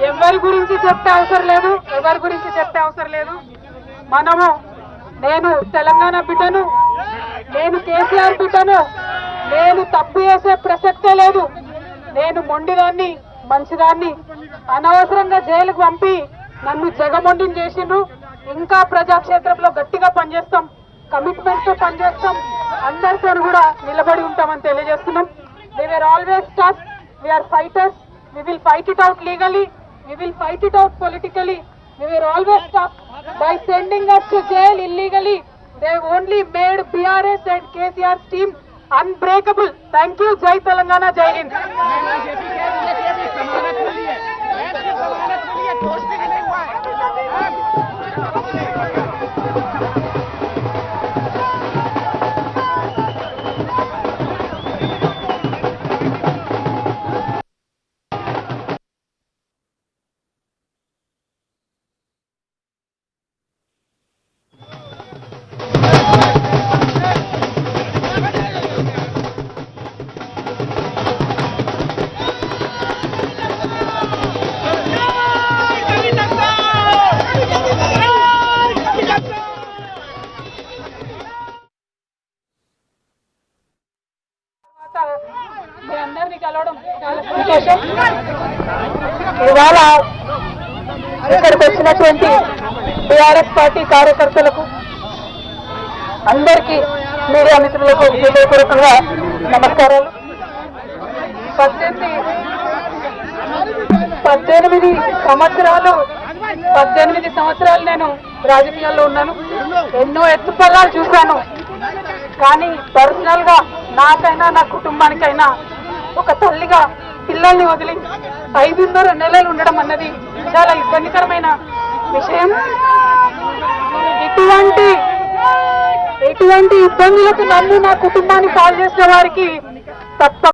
ఎవరి గురించి చెప్పే అవసరం లేదు, ఎవరి గురించి చెప్పే అవసరం లేదు. మనము నేను తెలంగాణ బిడ్డను, నేను కేసీఆర్ బిడ్డను, నేను తప్పు చేసే ప్రసక్తే లేదు. నేను మొండిదాన్ని, మంచిదాన్ని. అనవసరంగా జైలుకు పంపి నన్ను జగమొండిని చేసిండ్రు. ఇంకా ప్రజాక్షేత్రంలో గట్టిగా పనిచేస్తాం, కమిట్మెంట్ తో పనిచేస్తాం, అందరితో కూడా నిలబడి ఉంటామని తెలియజేస్తున్నాం. We were always tough. We are fighters. We will fight it out legally. We will fight it out politically. We were always tough. By sending us to jail illegally, they only made BRS and KCR's team unbreakable. Thank you. Jai Telangana, Jai Hind. మీ అందరినీ కలవడం చాలా సంతోషం. ఇవాళ ఇక్కడికి వచ్చినటువంటి TRS party కార్యకర్తలకు అందరికీ, media మిత్రులకు హృదయపూర్వకంగా నమస్కారాలు. 18 సంవత్సరాలు నేను రాజకీయాల్లో ఉన్నాను. ఎన్నో ఎత్తుపల్లాలు చూశాను. కానీ పర్సనల్ గా నాకైనా, నా కుటుంబానికైనా, ఒక తల్లిగా పిల్లల్ని వదిలి 5.5 నెలలు ఉండడం అన్నది చాలా ఇబ్బందికరమైన విషయం. ఇటువంటి ఇబ్బందులకు నన్ను, నా కుటుంబాన్ని పాలు చేసిన వారికి తప్ప